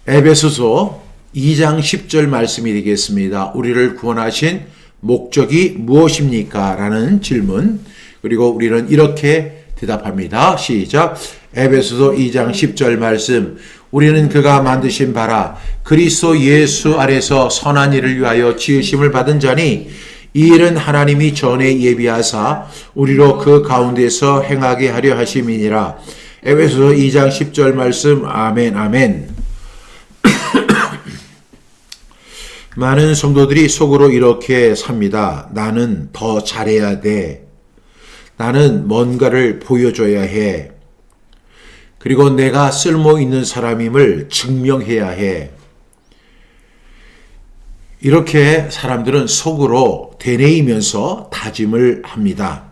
에베소서 2장 10절 말씀이 되겠습니다. 우리를 구원하신 목적이 무엇입니까? 라는 질문. 그리고 우리는 이렇게 대답합니다. 시작. 에베소서 2장 10절 말씀. 우리는 그가 만드신 바라 그리스도 예수 아래서 선한 일을 위하여 지으심을 받은 자니 이 일은 하나님이 전에 예비하사 우리로 그 가운데서 행하게 하려 하심이니라. 에베소서 2장 10절 말씀. 아멘 아멘. 많은 성도들이 속으로 이렇게 삽니다. 나는 더 잘해야 돼. 나는 뭔가를 보여줘야 해. 그리고 내가 쓸모 있는 사람임을 증명해야 해. 이렇게 사람들은 속으로 되뇌이면서 다짐을 합니다.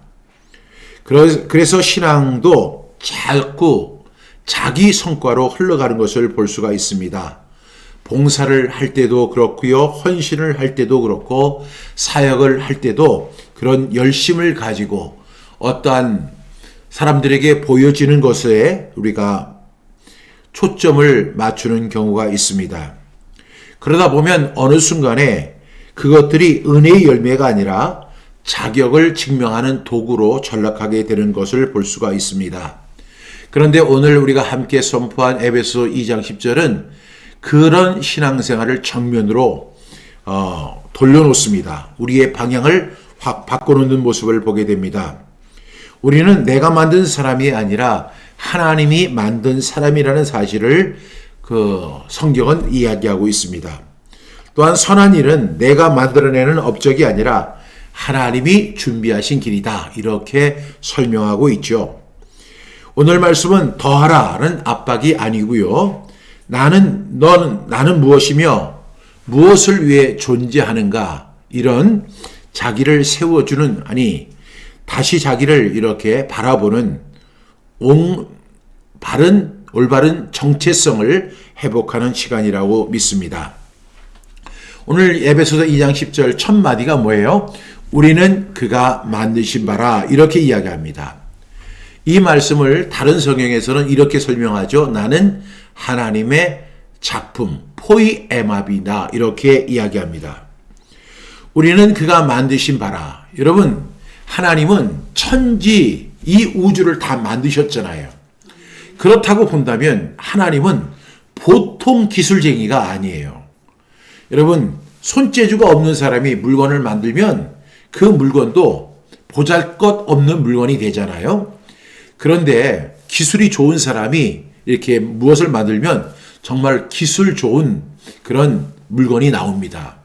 그래서 신앙도 자꾸 자기 성과로 흘러가는 것을 볼 수가 있습니다. 봉사를 할 때도 그렇고요. 헌신을 할 때도 그렇고 사역을 할 때도 그런 열심을 가지고 어떠한 사람들에게 보여지는 것에 우리가 초점을 맞추는 경우가 있습니다. 그러다 보면 어느 순간에 그것들이 은혜의 열매가 아니라 자격을 증명하는 도구로 전락하게 되는 것을 볼 수가 있습니다. 그런데 오늘 우리가 함께 선포한 에베소 2장 10절은 그런 신앙생활을 정면으로 돌려놓습니다. 우리의 방향을 확 바꿔놓는 모습을 보게 됩니다. 우리는 내가 만든 사람이 아니라 하나님이 만든 사람이라는 사실을 성경은 이야기하고 있습니다. 또한 선한 일은 내가 만들어내는 업적이 아니라 하나님이 준비하신 길이다. 이렇게 설명하고 있죠. 오늘 말씀은 더하라는 압박이 아니고요. 나는 무엇이며 무엇을 위해 존재하는가 이런 자기를 세워주는 다시 자기를 이렇게 바라보는 올바른 정체성을 회복하는 시간이라고 믿습니다. 오늘 에베소서 2장 10절 첫 마디가 뭐예요? 우리는 그가 만드신 바라 이렇게 이야기합니다. 이 말씀을 다른 성경에서는 이렇게 설명하죠. 나는 하나님의 작품 포이에마비다 이렇게 이야기합니다. 우리는 그가 만드신 바라. 여러분 하나님은 천지 이 우주를 다 만드셨잖아요. 그렇다고 본다면 하나님은 보통 기술쟁이가 아니에요. 여러분 손재주가 없는 사람이 물건을 만들면 그 물건도 보잘것없는 물건이 되잖아요. 그런데 기술이 좋은 사람이 이렇게 무엇을 만들면 정말 기술 좋은 그런 물건이 나옵니다.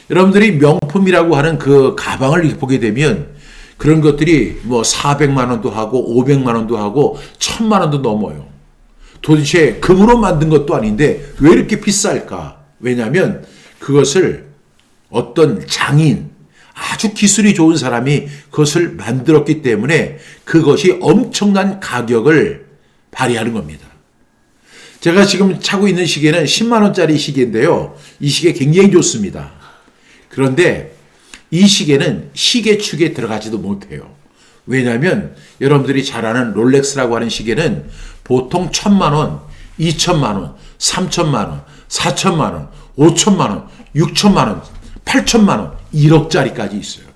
여러분들이 명품이라고 하는 그 가방을 보게 되면 그런 것들이 400만 원도 하고 500만 원도 하고 1000만 원도 넘어요. 도대체 금으로 만든 것도 아닌데 왜 이렇게 비쌀까? 왜냐하면 그것을 어떤 장인, 아주 기술이 좋은 사람이 그것을 만들었기 때문에 그것이 엄청난 가격을 발휘하는 겁니다. 제가 지금 차고 있는 시계는 10만 원짜리 시계인데요. 이 시계 굉장히 좋습니다. 그런데 이 시계는 시계축에 들어가지도 못해요. 왜냐하면 여러분들이 잘 아는 롤렉스라고 하는 시계는 보통 1000만 원, 2000만 원, 3000만 원, 4000만 원, 5000만 원, 6000만 원, 8000만 원, 1억짜리까지 있어요.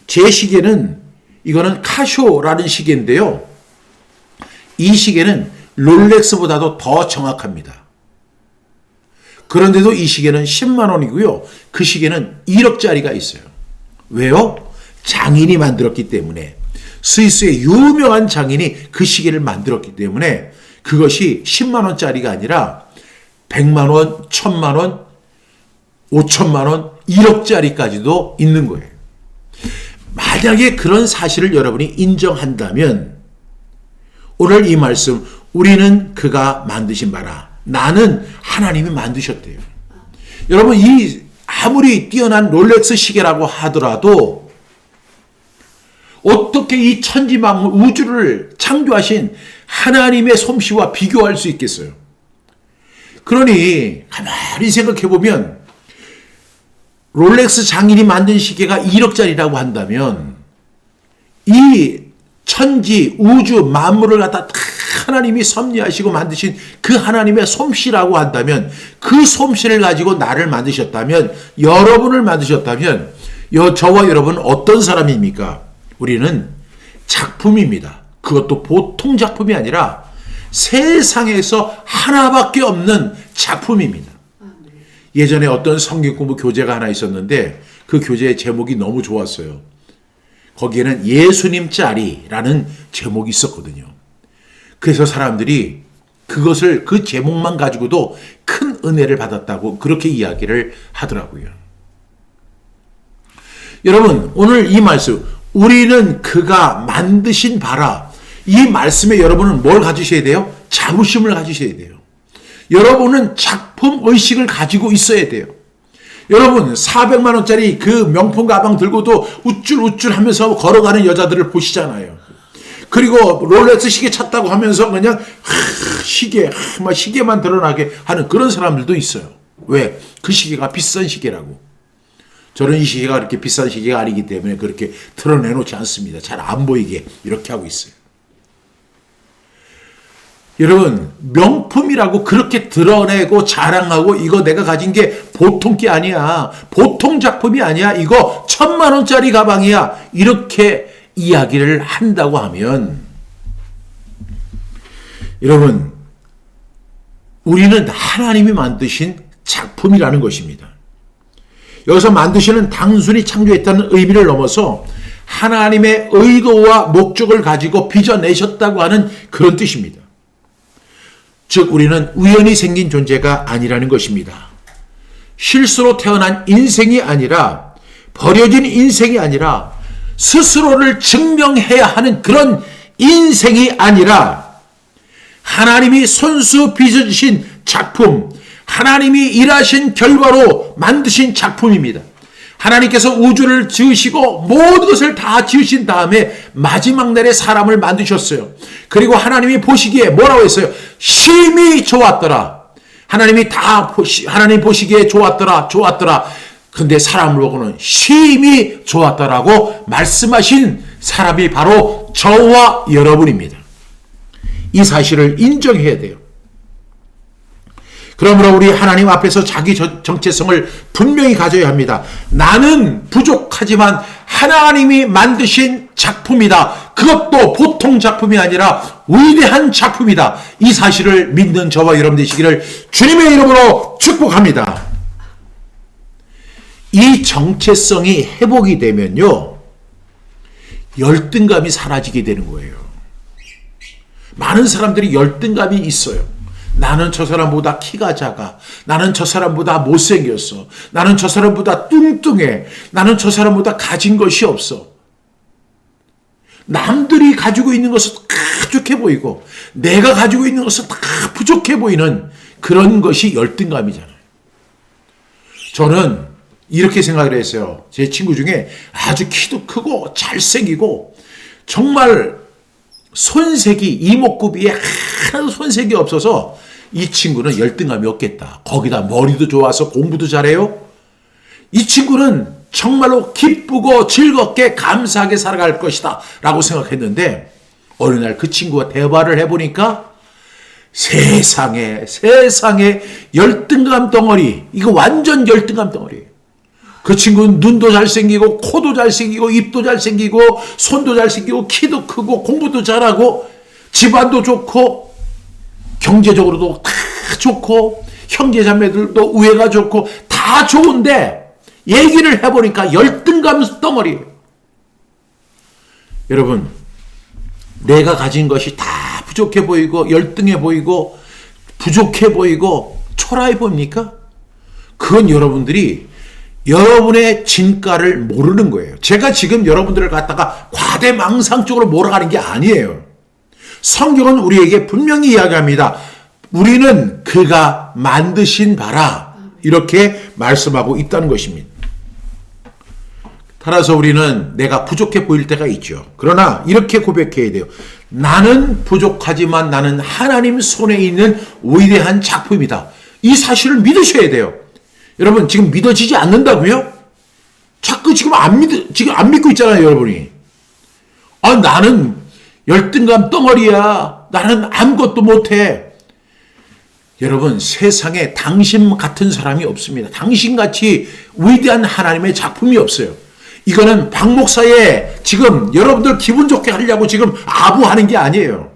제 시계는 이거는 카쇼라는 시계인데요. 이 시계는 롤렉스보다도 더 정확합니다. 그런데도 이 시계는 10만 원이고요. 그 시계는 1억짜리가 있어요. 왜요? 장인이 만들었기 때문에. 스위스의 유명한 장인이 그 시계를 만들었기 때문에 그것이 10만 원짜리가 아니라 100만 원, 1000만 원, 5천만 원, 1억짜리까지도 있는 거예요. 만약에 그런 사실을 여러분이 인정한다면 오늘 이 말씀 우리는 그가 만드신 바라. 나는 하나님이 만드셨대요. 여러분 아무리 뛰어난 롤렉스 시계라고 하더라도 어떻게 이 천지만물 우주를 창조하신 하나님의 솜씨와 비교할 수 있겠어요? 그러니 가만히 생각해 보면 롤렉스 장인이 만든 시계가 1억짜리라고 한다면 이 천지, 우주, 만물을 갖다 다 하나님이 섭리하시고 만드신 그 하나님의 솜씨라고 한다면, 그 솜씨를 가지고 나를 만드셨다면, 여러분을 만드셨다면, 저와 여러분은 어떤 사람입니까? 우리는 작품입니다. 그것도 보통 작품이 아니라 세상에서 하나밖에 없는 작품입니다. 예전에 어떤 성경 공부 교재가 하나 있었는데 그 교재의 제목이 너무 좋았어요. 거기에는 예수님 짤이라는 제목이 있었거든요. 그래서 사람들이 그것을, 그 제목만 가지고도 큰 은혜를 받았다고 그렇게 이야기를 하더라고요. 여러분, 오늘 이 말씀, 우리는 그가 만드신 바라, 이 말씀에 여러분은 뭘 가지셔야 돼요? 자부심을 가지셔야 돼요. 여러분은 작품 의식을 가지고 있어야 돼요. 여러분, 400만 원짜리 그 명품 가방 들고도 우쭐우쭐 하면서 걸어가는 여자들을 보시잖아요. 그리고 롤렉스 시계 찾다고 하면서 그냥 시계만 드러나게 하는 그런 사람들도 있어요. 왜? 그 시계가 비싼 시계라고. 저는 이 시계가 그렇게 비싼 시계가 아니기 때문에 그렇게 드러내놓지 않습니다. 잘 안 보이게 이렇게 하고 있어요. 여러분, 명품이라고 그렇게 드러내고 자랑하고 이거 내가 가진 게 보통 게 아니야. 보통 작품이 아니야. 이거 1000만 원짜리 가방이야. 이렇게 이야기를 한다고 하면, 여러분, 우리는 하나님이 만드신 작품이라는 것입니다. 여기서 만드시는 단순히 창조했다는 의미를 넘어서 하나님의 의도와 목적을 가지고 빚어내셨다고 하는 그런 뜻입니다. 즉 우리는 우연히 생긴 존재가 아니라는 것입니다. 실수로 태어난 인생이 아니라, 버려진 인생이 아니라, 스스로를 증명해야 하는 그런 인생이 아니라, 하나님이 손수 빚어주신 작품, 하나님이 일하신 결과로 만드신 작품입니다. 하나님께서 우주를 지으시고 모든 것을 다 지으신 다음에 마지막 날에 사람을 만드셨어요. 그리고 하나님이 보시기에 뭐라고 했어요? 심히 좋았더라. 하나님 보시기에 좋았더라. 근데 사람을 보고는 심히 좋았더라고 말씀하신 사람이 바로 저와 여러분입니다. 이 사실을 인정해야 돼요. 그러므로 우리 하나님 앞에서 자기 정체성을 분명히 가져야 합니다. 나는 부족하지만 하나님이 만드신 작품이다. 그것도 보통 작품이 아니라 위대한 작품이다. 이 사실을 믿는 저와 여러분 되시기를 주님의 이름으로 축복합니다. 이 정체성이 회복이 되면요, 열등감이 사라지게 되는 거예요. 많은 사람들이 열등감이 있어요. 나는 저 사람보다 키가 작아. 나는 저 사람보다 못생겼어. 나는 저 사람보다 뚱뚱해. 나는 저 사람보다 가진 것이 없어. 남들이 가지고 있는 것은 다 부족해 보이고 내가 가지고 있는 것은 다 부족해 보이는 그런 것이 열등감이잖아요. 저는 이렇게 생각을 했어요. 제 친구 중에 아주 키도 크고 잘생기고 정말 손색이, 이목구비에 하나도 손색이 없어서 이 친구는 열등감이 없겠다. 거기다 머리도 좋아서 공부도 잘해요. 이 친구는 정말로 기쁘고 즐겁게 감사하게 살아갈 것이다 라고 생각했는데, 어느 날 그 친구와 대화를 해보니까 세상에 열등감 덩어리, 이거 완전 열등감 덩어리예요. 그 친구는 눈도 잘생기고 코도 잘생기고 입도 잘생기고 손도 잘생기고 키도 크고 공부도 잘하고 집안도 좋고 경제적으로도 다 좋고 형제자매들도 우애가 좋고 다 좋은데 얘기를 해보니까 열등감 덩어리예요. 여러분, 내가 가진 것이 다 부족해 보이고 열등해 보이고 부족해 보이고 초라해 보입니까? 그건 여러분들이 여러분의 진가를 모르는 거예요. 제가 지금 여러분들을 갖다가 과대망상적으로 몰아가는 게 아니에요. 성경은 우리에게 분명히 이야기합니다. 우리는 그가 만드신 바라, 이렇게 말씀하고 있다는 것입니다. 따라서 우리는 내가 부족해 보일 때가 있죠. 그러나 이렇게 고백해야 돼요. 나는 부족하지만 나는 하나님 손에 있는 위대한 작품이다. 이 사실을 믿으셔야 돼요. 여러분, 지금 믿어지지 않는다고요? 자꾸 지금 안 믿고 있잖아요, 여러분이. 나는 열등감 덩어리야. 나는 아무것도 못해. 여러분, 세상에 당신 같은 사람이 없습니다. 당신같이 위대한 하나님의 작품이 없어요. 이거는 박 목사의 지금 여러분들 기분 좋게 하려고 지금 아부하는 게 아니에요.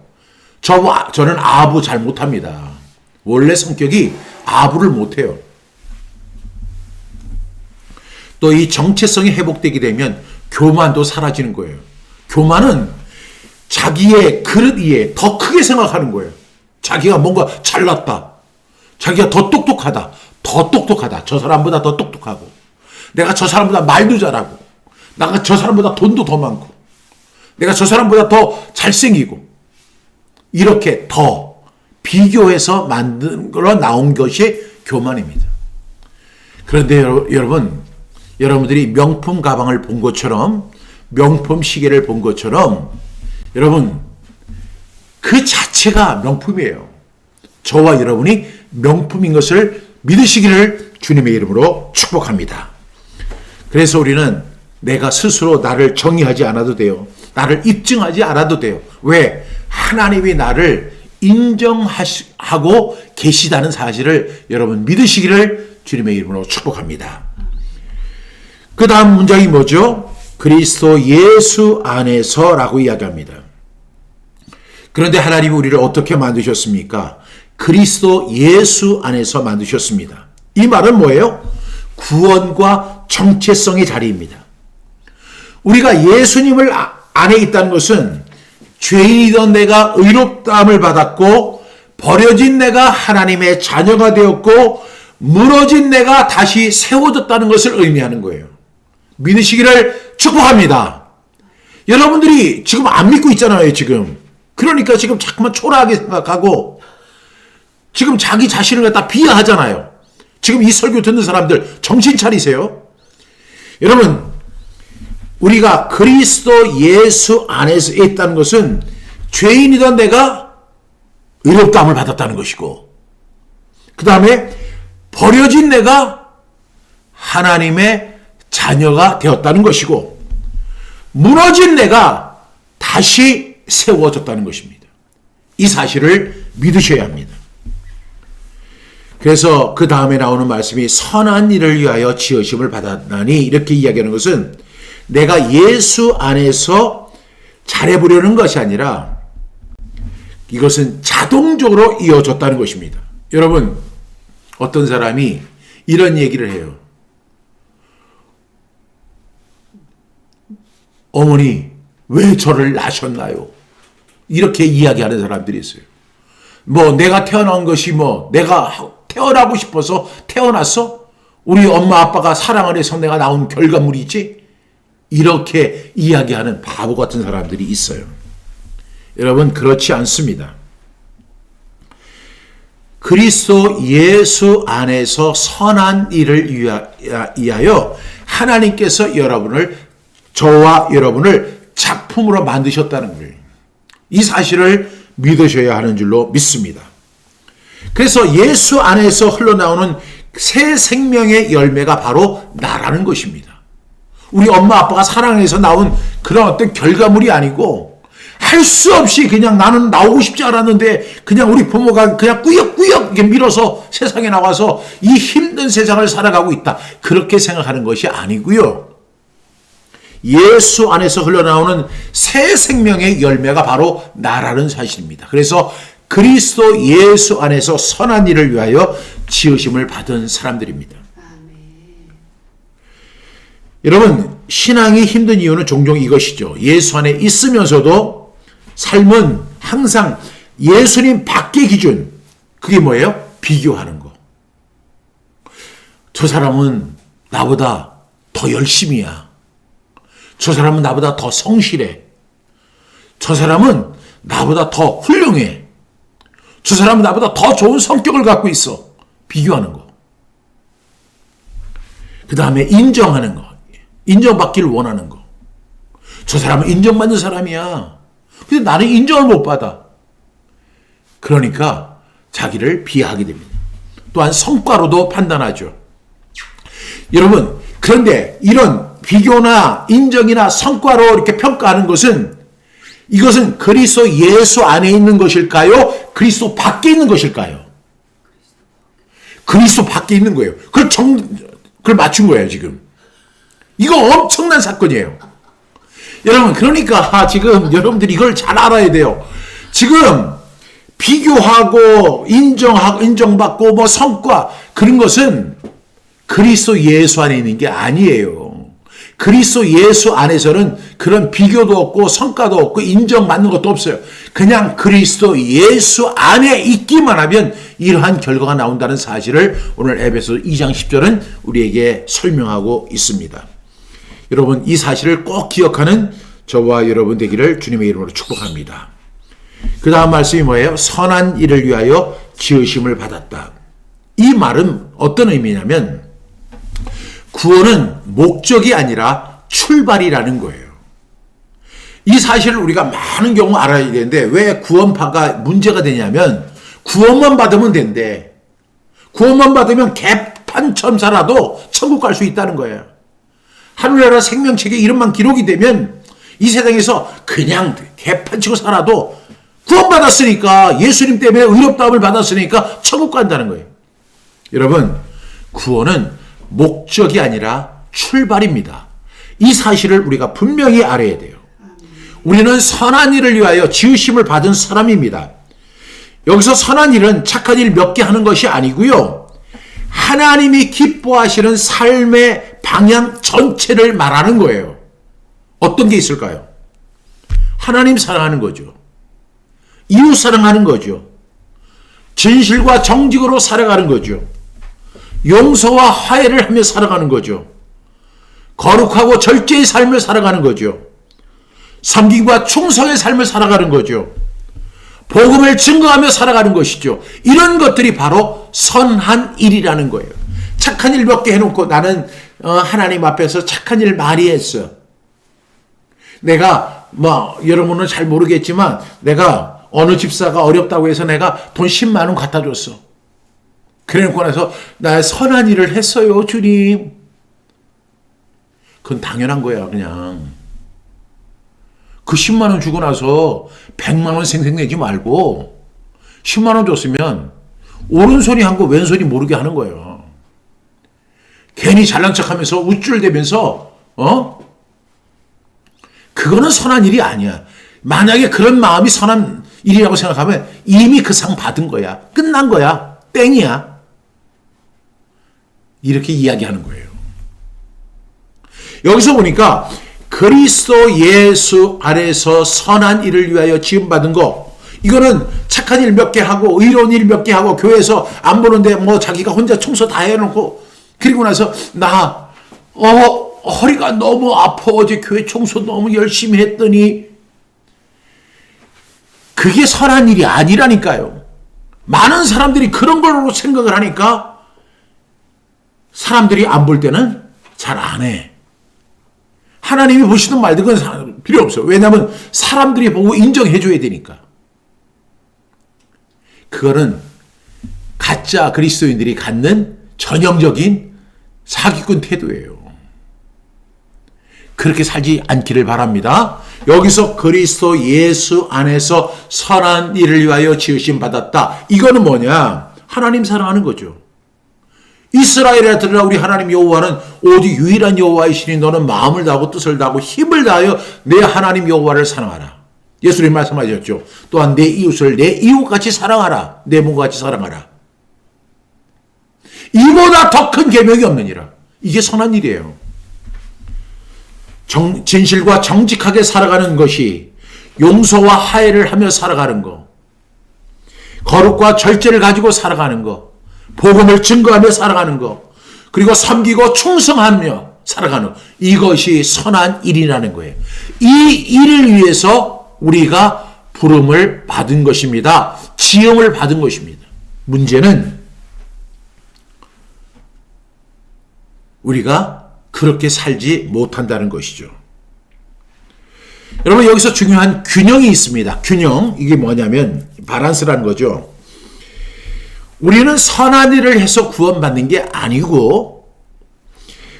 저는 아부 잘 못합니다. 원래 성격이 아부를 못해요. 또 이 정체성이 회복되게 되면 교만도 사라지는 거예요. 교만은 자기의 그릇 위에 더 크게 생각하는 거예요. 자기가 뭔가 잘났다. 자기가 더 똑똑하다. 더 똑똑하다. 저 사람보다 더 똑똑하고. 내가 저 사람보다 말도 잘하고. 내가 저 사람보다 돈도 더 많고. 내가 저 사람보다 더 잘생기고. 이렇게 더 비교해서 만든 걸로 나온 것이 교만입니다. 그런데 여러분들이 명품 가방을 본 것처럼, 명품 시계를 본 것처럼, 여러분, 그 자체가 명품이에요. 저와 여러분이 명품인 것을 믿으시기를 주님의 이름으로 축복합니다. 그래서 우리는 내가 스스로 나를 정의하지 않아도 돼요. 나를 입증하지 않아도 돼요. 왜? 하나님이 나를 인정하고 계시다는 사실을 여러분 믿으시기를 주님의 이름으로 축복합니다. 그 다음 문장이 뭐죠? 그리스도 예수 안에서라고 이야기합니다. 그런데 하나님이 우리를 어떻게 만드셨습니까? 그리스도 예수 안에서 만드셨습니다. 이 말은 뭐예요? 구원과 정체성의 자리입니다. 우리가 예수님을 안에 있다는 것은 죄인이던 내가 의롭다함을 받았고, 버려진 내가 하나님의 자녀가 되었고, 무너진 내가 다시 세워졌다는 것을 의미하는 거예요. 믿으시기를 축복합니다. 여러분들이 지금 안 믿고 있잖아요, 지금. 그러니까 지금 자꾸만 초라하게 생각하고, 지금 자기 자신을 갖다 비하하잖아요. 지금 이 설교 듣는 사람들 정신 차리세요. 여러분, 우리가 그리스도 예수 안에서 있다는 것은 죄인이던 내가 의롭다함을 받았다는 것이고, 그 다음에 버려진 내가 하나님의 자녀가 되었다는 것이고, 무너진 내가 다시 세워졌다는 것입니다. 이 사실을 믿으셔야 합니다. 그래서 그 다음에 나오는 말씀이 선한 일을 위하여 지으심을 받았나니, 이렇게 이야기하는 것은 내가 예수 안에서 잘해보려는 것이 아니라 이것은 자동적으로 이어졌다는 것입니다. 여러분, 어떤 사람이 이런 얘기를 해요. 어머니, 왜 저를 낳으셨나요? 이렇게 이야기하는 사람들이 있어요. 내가 태어난 것이 내가 태어나고 싶어서 태어났어? 우리 엄마 아빠가 사랑을 해서 내가 나온 결과물이지? 이렇게 이야기하는 바보 같은 사람들이 있어요. 여러분, 그렇지 않습니다. 그리스도 예수 안에서 선한 일을 위하여 하나님께서 저와 여러분을 작품으로 만드셨다는 거예요. 이 사실을 믿으셔야 하는 줄로 믿습니다. 그래서 예수 안에서 흘러나오는 새 생명의 열매가 바로 나라는 것입니다. 우리 엄마 아빠가 사랑해서 나온 그런 어떤 결과물이 아니고, 할 수 없이 그냥 나는 나오고 싶지 않았는데 그냥 우리 부모가 그냥 꾸역꾸역 이렇게 밀어서 세상에 나와서 이 힘든 세상을 살아가고 있다, 그렇게 생각하는 것이 아니고요. 예수 안에서 흘러나오는 새 생명의 열매가 바로 나라는 사실입니다. 그래서 그리스도 예수 안에서 선한 일을 위하여 지으심을 받은 사람들입니다. 여러분, 신앙이 힘든 이유는 종종 이것이죠. 예수 안에 있으면서도 삶은 항상 예수님 밖의 기준, 그게 뭐예요? 비교하는 거. 저 사람은 나보다 더 열심히야. 저 사람은 나보다 더 성실해. 저 사람은 나보다 더 훌륭해. 저 사람은 나보다 더 좋은 성격을 갖고 있어. 비교하는 거. 그 다음에 인정하는 거. 인정받기를 원하는 거. 저 사람은 인정받는 사람이야. 근데 나는 인정을 못 받아. 그러니까 자기를 비하하게 됩니다. 또한 성과로도 판단하죠. 여러분, 그런데 이런 비교나 인정이나 성과로 이렇게 평가하는 것은 이것은 그리스도 예수 안에 있는 것일까요? 그리스도 밖에 있는 것일까요? 그리스도 밖에 있는 거예요. 그걸 맞춘 거예요, 지금. 이거 엄청난 사건이에요. 여러분, 그러니까 지금 여러분들이 이걸 잘 알아야 돼요. 지금 비교하고 인정받고 뭐 성과 그런 것은 그리스도 예수 안에 있는 게 아니에요. 그리스도 예수 안에서는 그런 비교도 없고 성과도 없고 인정받는 것도 없어요. 그냥 그리스도 예수 안에 있기만 하면 이러한 결과가 나온다는 사실을 오늘 에베소 2장 10절은 우리에게 설명하고 있습니다. 여러분, 이 사실을 꼭 기억하는 저와 여러분 되기를 주님의 이름으로 축복합니다. 그 다음 말씀이 뭐예요? 선한 일을 위하여 지으심을 받았다. 이 말은 어떤 의미냐면 구원은 목적이 아니라 출발이라는 거예요. 이 사실을 우리가 많은 경우 알아야 되는데 왜 구원파가 문제가 되냐면 구원만 받으면 된대. 구원만 받으면 개판처럼 살아도 천국 갈 수 있다는 거예요. 하늘나라 생명책에 이름만 기록이 되면 이 세상에서 그냥 개판치고 살아도 구원받았으니까 예수님 때문에 의롭다함을 받았으니까 천국 간다는 거예요. 여러분, 구원은 목적이 아니라 출발입니다. 이 사실을 우리가 분명히 알아야 돼요. 우리는 선한 일을 위하여 지으심을 받은 사람입니다. 여기서 선한 일은 착한 일 몇 개 하는 것이 아니고요. 하나님이 기뻐하시는 삶의 방향 전체를 말하는 거예요. 어떤 게 있을까요? 하나님 사랑하는 거죠. 이웃 사랑하는 거죠. 진실과 정직으로 살아가는 거죠. 용서와 화해를 하며 살아가는 거죠. 거룩하고 절제의 삶을 살아가는 거죠. 섬김과 충성의 삶을 살아가는 거죠. 복음을 증거하며 살아가는 것이죠. 이런 것들이 바로 선한 일이라는 거예요. 착한 일 몇 개 해놓고 나는 하나님 앞에서 착한 일 많이 했어. 내가 여러분은 잘 모르겠지만 내가 어느 집사가 어렵다고 해서 내가 돈 10만 원 갖다 줬어. 그래놓고 나서 나 선한 일을 했어요, 주님. 그건 당연한 거야, 그냥. 그 10만 원 주고 나서 100만 원 생색내지 말고 10만 원 줬으면 오른손이 한 거 왼손이 모르게 하는 거예요. 괜히 잘난 척하면서 우쭐대면서 그거는 선한 일이 아니야. 만약에 그런 마음이 선한 일이라고 생각하면 이미 그 상 받은 거야. 끝난 거야. 땡이야. 이렇게 이야기하는 거예요. 여기서 보니까 그리스도 예수 안에서 선한 일을 위하여 지음받은 거, 이거는 착한 일 몇 개 하고 의로운 일 몇 개 하고 교회에서 안 보는데 자기가 혼자 청소 다 해놓고 그리고 나서 나 허리가 너무 아파. 어제 교회 청소 너무 열심히 했더니 그게 선한 일이 아니라니까요. 많은 사람들이 그런 걸로 생각을 하니까 사람들이 안 볼 때는 잘 안 해. 하나님이 보시든 말든 그건 필요 없어요. 왜냐하면 사람들이 보고 인정해 줘야 되니까. 그거는 가짜 그리스도인들이 갖는 전형적인 사기꾼 태도예요. 그렇게 살지 않기를 바랍니다. 여기서 그리스도 예수 안에서 선한 일을 위하여 지으심 받았다. 이거는 뭐냐? 하나님 사랑하는 거죠. 이스라엘에 들으라 우리 하나님 여호와는 오직 유일한 여호와이시니 너는 마음을 다하고 뜻을 다하고 힘을 다하여 내 하나님 여호와를 사랑하라. 예수님 말씀하셨죠. 또한 내 이웃을 내 이웃같이 사랑하라. 내 몸같이 사랑하라. 이보다 더 큰 계명이 없느니라. 이게 선한 일이에요. 진실과 정직하게 살아가는 것이, 용서와 화해를 하며 살아가는 거, 거룩과 절제를 가지고 살아가는 거, 복음을 증거하며 살아가는 거, 그리고 섬기고 충성하며 살아가는 거, 이것이 선한 일이라는 거예요. 이 일을 위해서 우리가 부름을 받은 것입니다. 지음을 받은 것입니다. 문제는 우리가 그렇게 살지 못한다는 것이죠. 여러분, 여기서 중요한 균형이 있습니다. 균형, 이게 뭐냐면 밸런스라는 거죠. 우리는 선한 일을 해서 구원받는 게 아니고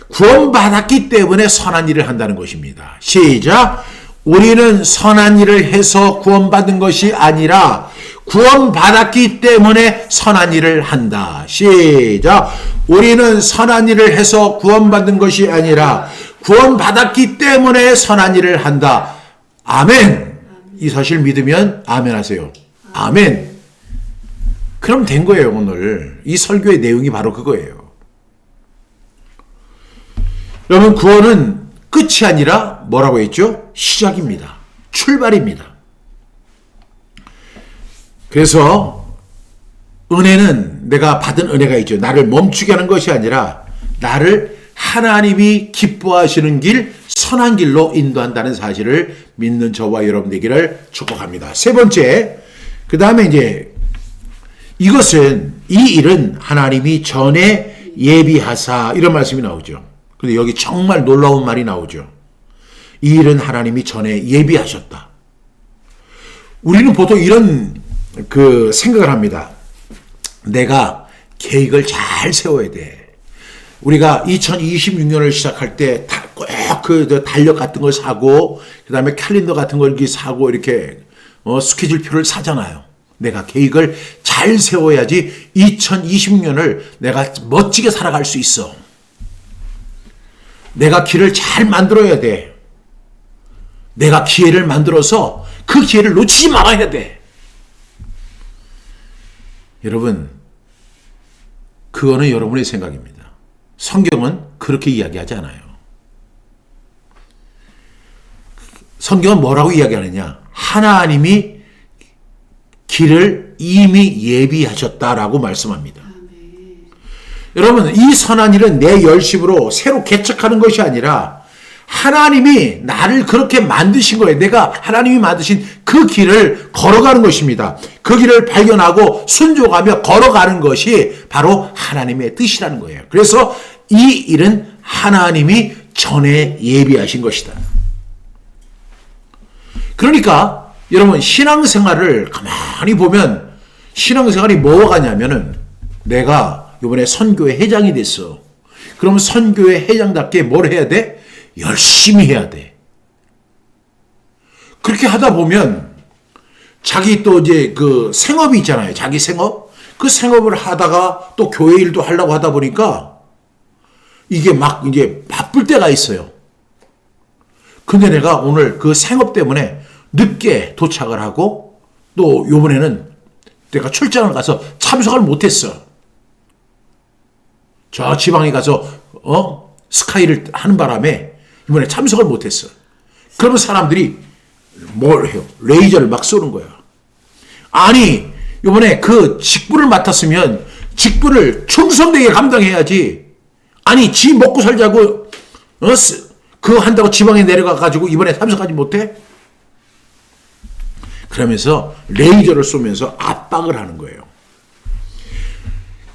구원받았기 때문에 선한 일을 한다는 것입니다. 시작. 우리는 선한 일을 해서 구원받은 것이 아니라 구원받았기 때문에 선한 일을 한다. 시작. 우리는 선한 일을 해서 구원받은 것이 아니라 구원받았기 때문에 선한 일을 한다. 아멘. 이 사실 믿으면 아멘 하세요. 아멘. 그럼 된 거예요. 오늘 이 설교의 내용이 바로 그거예요. 여러분, 구원은 끝이 아니라 뭐라고 했죠? 시작입니다. 출발입니다. 그래서 은혜는, 내가 받은 은혜가 있죠. 나를 멈추게 하는 것이 아니라 나를 하나님이 기뻐하시는 길, 선한 길로 인도한다는 사실을 믿는 저와 여러분 되기를 축복합니다. 세 번째, 그 다음에 이제 이것은, 이 일은 하나님이 전에 예비하사, 이런 말씀이 나오죠. 근데 여기 정말 놀라운 말이 나오죠. 이 일은 하나님이 전에 예비하셨다. 우리는 보통 이런 생각을 합니다. 내가 계획을 잘 세워야 돼. 우리가 2026년을 시작할 때 꼭 달력 같은 걸 사고, 그 다음에 캘린더 같은 걸 이렇게 사고, 이렇게 스케줄표를 사잖아요. 내가 계획을 잘 세워야지 2026년을 내가 멋지게 살아갈 수 있어. 내가 길을 잘 만들어야 돼. 내가 기회를 만들어서 그 기회를 놓치지 말아야 돼. 여러분, 그거는 여러분의 생각입니다. 성경은 그렇게 이야기하지 않아요. 성경은 뭐라고 이야기하느냐? 하나님이 길을 이미 예비하셨다라고 말씀합니다. 여러분, 이 선한 일은 내 열심으로 새로 개척하는 것이 아니라 하나님이 나를 그렇게 만드신 거예요. 내가 하나님이 만드신 그 길을 걸어가는 것입니다. 그 길을 발견하고 순종하며 걸어가는 것이 바로 하나님의 뜻이라는 거예요. 그래서 이 일은 하나님이 전에 예비하신 것이다. 그러니까 여러분, 신앙생활을 가만히 보면 신앙생활이 뭐가 가냐면은, 내가 이번에 선교회 회장이 됐어. 그럼 선교회 회장답게 뭘 해야 돼? 열심히 해야 돼. 그렇게 하다 보면 자기 또 이제 생업이 있잖아요. 자기 생업. 그 생업을 하다가 또 교회 일도 하려고 하다 보니까 이게 막 이제 바쁠 때가 있어요. 근데 내가 오늘 그 생업 때문에 늦게 도착을 하고, 또 요번에는 내가 출장을 가서 참석을 못했어. 저 지방에 가서 스카이를 하는 바람에 이번에 참석을 못했어. 그러면 사람들이 뭘 해요? 레이저를 막 쏘는 거야. 아니, 이번에 그 직분을 맡았으면 직분을 충성되게 감당해야지. 아니, 지 먹고 살자고 그거 한다고 지방에 내려가가지고 이번에 참석하지 못해? 그러면서 레이저를 쏘면서 압박을 하는 거예요.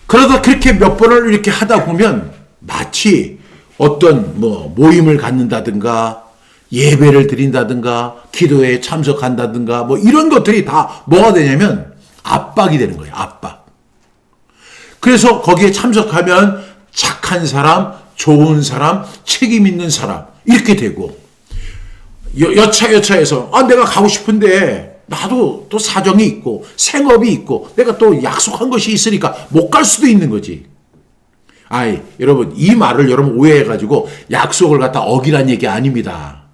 그러다 그렇게 몇 번을 이렇게 하다 보면 마치 어떤 모임을 갖는다든가 예배를 드린다든가 기도회에 참석한다든가 이런 것들이 다 뭐가 되냐면 압박이 되는 거예요. 압박. 그래서 거기에 참석하면 착한 사람, 좋은 사람, 책임 있는 사람 이렇게 되고, 여차여차해서 내가 가고 싶은데 나도 또 사정이 있고 생업이 있고 내가 또 약속한 것이 있으니까 못 갈 수도 있는 거지. 여러분, 이 말을 여러분 오해해가지고 약속을 갖다 어기란 얘기 아닙니다.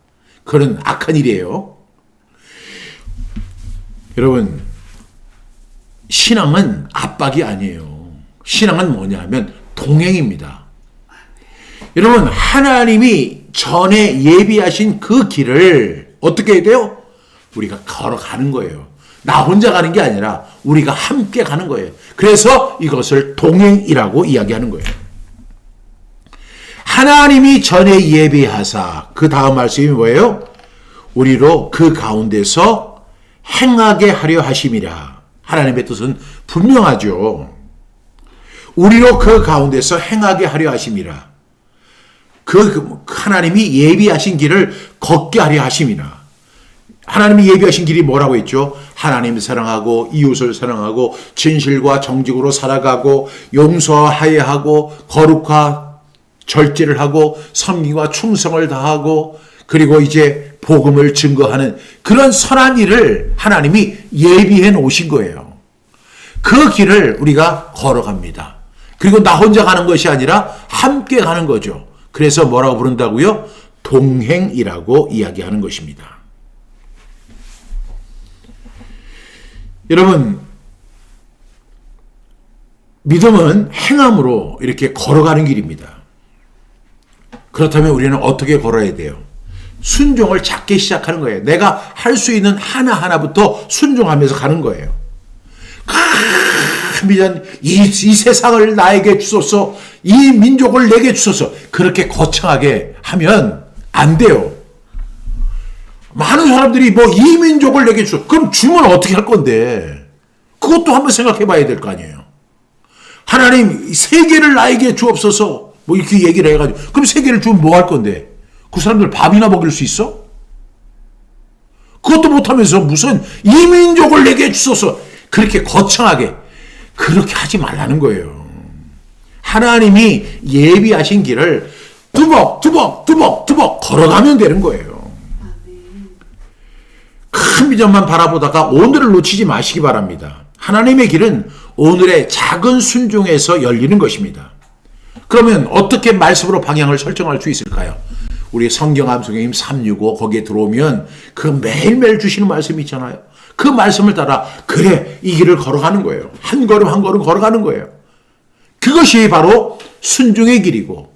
그건 악한 일이에요. 여러분, 신앙은 압박이 아니에요. 신앙은 뭐냐 하면 동행입니다. 여러분, 하나님이 전에 예비하신 그 길을 어떻게 해야 돼요? 우리가 걸어가는 거예요. 나 혼자 가는 게 아니라 우리가 함께 가는 거예요. 그래서 이것을 동행이라고 이야기하는 거예요. 하나님이 전에 예비하사, 그 다음 말씀이 뭐예요? 우리로 그 가운데서 행하게 하려 하심이라. 하나님의 뜻은 분명하죠. 우리로 그 가운데서 행하게 하려 하심이라. 하나님이 예비하신 길을 걷게 하려 하심이라. 하나님이 예비하신 길이 뭐라고 했죠? 하나님을 사랑하고 이웃을 사랑하고 진실과 정직으로 살아가고 용서하여하고 거룩과 절제를 하고 섬기와 충성을 다하고, 그리고 이제 복음을 증거하는 그런 선한 일을 하나님이 예비해 놓으신 거예요. 그 길을 우리가 걸어갑니다. 그리고 나 혼자 가는 것이 아니라 함께 가는 거죠. 그래서 뭐라고 부른다고요? 동행이라고 이야기하는 것입니다. 여러분, 믿음은 행함으로 이렇게 걸어가는 길입니다. 그렇다면 우리는 어떻게 걸어야 돼요? 순종을 작게 시작하는 거예요. 내가 할 수 있는 하나하나부터 순종하면서 가는 거예요. 미전 이 세상을 나에게 주소서, 이 민족을 내게 주소서, 그렇게 거창하게 하면 안 돼요. 많은 사람들이 뭐 이 민족을 내게 주소서, 그럼 주면 어떻게 할 건데? 그것도 한번 생각해 봐야 될 거 아니에요. 하나님 세계를 나에게 주옵소서, 뭐 이렇게 얘기를 해가지고, 그럼 세계를 주면 뭐 할 건데? 그 사람들 밥이나 먹일 수 있어? 그것도 못하면서 무슨 이 민족을 내게 주소서, 그렇게 거창하게 그렇게 하지 말라는 거예요. 하나님이 예비하신 길을 두벅 걸어가면 되는 거예요. 큰 비전만 바라보다가 오늘을 놓치지 마시기 바랍니다. 하나님의 길은 오늘의 작은 순종에서 열리는 것입니다. 그러면 어떻게 말씀으로 방향을 설정할 수 있을까요? 우리 성경 암송의 365 거기에 들어오면 그 매일매일 주시는 말씀이 있잖아요. 그 말씀을 따라 그래 이 길을 걸어가는 거예요. 한 걸음 한 걸음 걸어가는 거예요. 그것이 바로 순종의 길이고,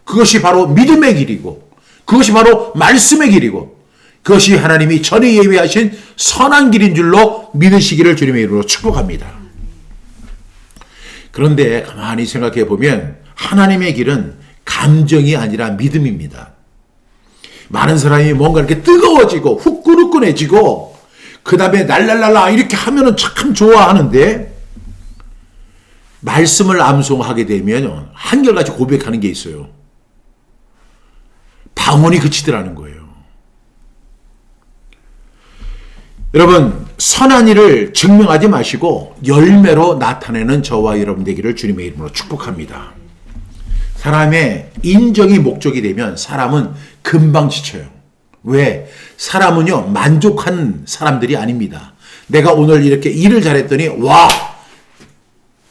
그것이 바로 믿음의 길이고, 그것이 바로 말씀의 길이고, 그것이 하나님이 전에 예비하신 선한 길인 줄로 믿으시기를 주님의 이름으로 축복합니다. 그런데 가만히 생각해 보면 하나님의 길은 감정이 아니라 믿음입니다. 많은 사람이 뭔가 이렇게 뜨거워지고 후끈후끈해지고 그 다음에 날랄랄라 이렇게 하면은 참 좋아하는데, 말씀을 암송하게 되면 한결같이 고백하는 게 있어요. 방언이 그치더라는 거예요. 여러분, 선한 일을 증명하지 마시고 열매로 나타내는 저와 여러분 되기를 주님의 이름으로 축복합니다. 사람의 인정이 목적이 되면 사람은 금방 지쳐요. 왜? 사람은요, 만족한 사람들이 아닙니다. 내가 오늘 이렇게 일을 잘했더니, 와,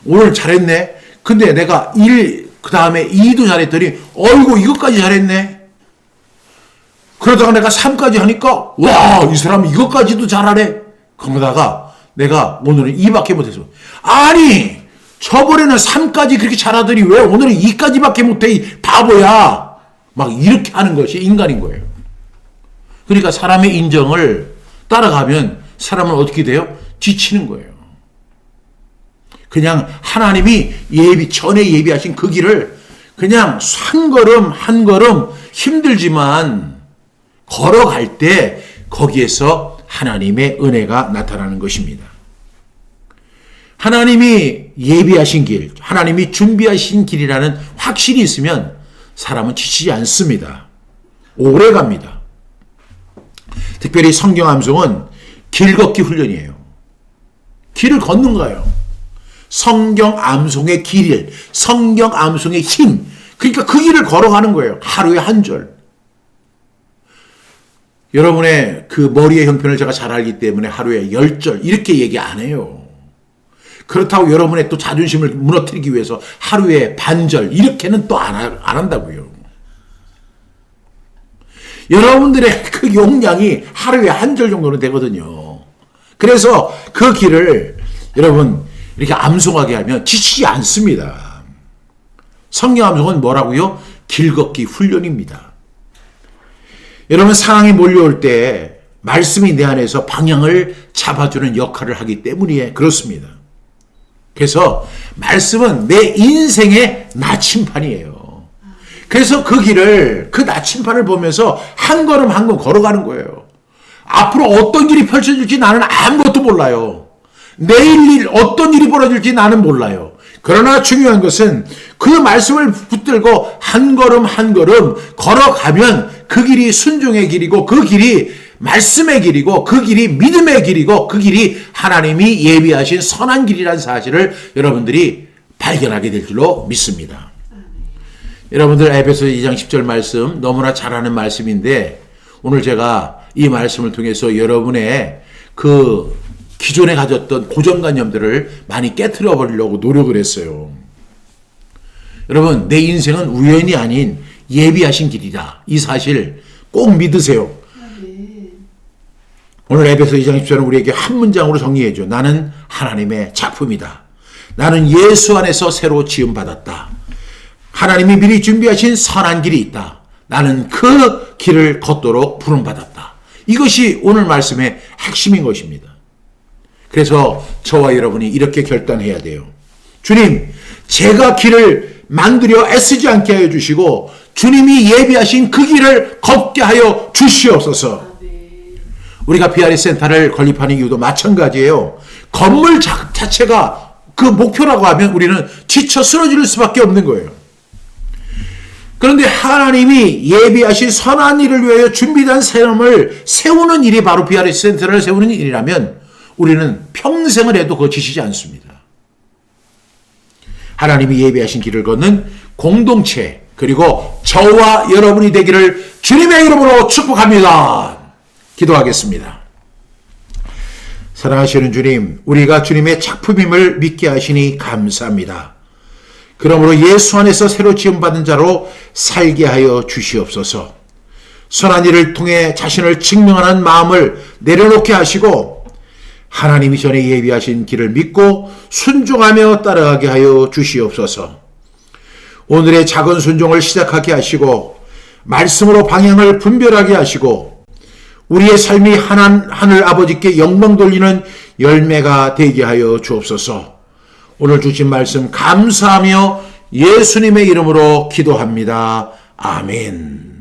오늘 잘했네. 근데 내가 그 다음에 2도 잘했더니, 어이구, 이것까지 잘했네. 그러다가 내가 3까지 하니까, 와, 이 사람 이것까지도 잘하네. 그러다가 내가 오늘은 2밖에 못해서, 아니, 저번에는 3까지 그렇게 잘하더니 왜 오늘은 2까지밖에 못해, 이 바보야. 막 이렇게 하는 것이 인간인 거예요. 그러니까 사람의 인정을 따라가면 사람은 어떻게 돼요? 지치는 거예요. 그냥 하나님이 전에 예비하신 그 길을 그냥 한 걸음 한 걸음 힘들지만 걸어갈 때 거기에서 하나님의 은혜가 나타나는 것입니다. 하나님이 예비하신 길, 하나님이 준비하신 길이라는 확신이 있으면 사람은 지치지 않습니다. 오래 갑니다. 특별히 성경 암송은 길 걷기 훈련이에요. 길을 걷는 거예요. 성경 암송의 길, 성경 암송의 힘, 그러니까 그 길을 걸어가는 거예요. 하루에 한 절. 여러분의 그 머리의 형편을 제가 잘 알기 때문에 하루에 10절 이렇게 얘기 안 해요. 그렇다고 여러분의 또 자존심을 무너뜨리기 위해서 하루에 반절 이렇게는 또 안 한다고요. 여러분들의 그 용량이 하루에 한 절 정도는 되거든요. 그래서 그 길을 여러분 이렇게 암송하게 하면 지치지 않습니다. 성경 암송은 뭐라고요? 길 걷기 훈련입니다. 여러분, 상황이 몰려올 때 말씀이 내 안에서 방향을 잡아주는 역할을 하기 때문에 그렇습니다. 그래서 말씀은 내 인생의 나침판이에요. 그래서 그 길을, 그 나침판을 보면서 한 걸음 한 걸음 걸어가는 거예요. 앞으로 어떤 길이 펼쳐질지 나는 아무것도 몰라요. 내일 어떤 일이 벌어질지 나는 몰라요. 그러나 중요한 것은 그 말씀을 붙들고 한 걸음 한 걸음 걸어가면 그 길이 순종의 길이고, 그 길이 말씀의 길이고, 그 길이 믿음의 길이고, 그 길이 하나님이 예비하신 선한 길이라는 사실을 여러분들이 발견하게 될 줄로 믿습니다. 여러분들 에베소 2장 10절 말씀 너무나 잘 아는 말씀인데, 오늘 제가 이 말씀을 통해서 여러분의 그 기존에 가졌던 고정관념들을 많이 깨트려 버리려고 노력을 했어요. 여러분, 내 인생은 우연이 아닌 예비하신 길이다. 이 사실 꼭 믿으세요. 오늘 에베소 2장 10절은 우리에게 한 문장으로 정리해줘. 나는 하나님의 작품이다. 나는 예수 안에서 새로 지음받았다. 하나님이 미리 준비하신 선한 길이 있다. 나는 그 길을 걷도록 부름받았다. 이것이 오늘 말씀의 핵심인 것입니다. 그래서 저와 여러분이 이렇게 결단해야 돼요. 주님, 제가 길을 만들어 애쓰지 않게 하여 주시고 주님이 예비하신 그 길을 걷게 하여 주시옵소서. 우리가 PRS 센터를 건립하는 이유도 마찬가지예요. 건물 자체가 그 목표라고 하면 우리는 지쳐 쓰러질 수밖에 없는 거예요. 그런데 하나님이 예비하신 선한 일을 위하여 준비된 삶을 세우는 일이 바로 PRS 센터를 세우는 일이라면 우리는 평생을 해도 거치지 않습니다. 하나님이 예비하신 길을 걷는 공동체, 그리고 저와 여러분이 되기를 주님의 이름으로 축복합니다. 기도하겠습니다. 사랑하시는 주님, 우리가 주님의 작품임을 믿게 하시니 감사합니다. 그러므로 예수 안에서 새로 지음받은 자로 살게 하여 주시옵소서. 선한 일을 통해 자신을 증명하는 마음을 내려놓게 하시고 하나님이 전에 예비하신 길을 믿고 순종하며 따라가게 하여 주시옵소서. 오늘의 작은 순종을 시작하게 하시고 말씀으로 방향을 분별하게 하시고 우리의 삶이 하늘 아버지께 영광 돌리는 열매가 되게 하여 주옵소서. 오늘 주신 말씀 감사하며 예수님의 이름으로 기도합니다. 아멘.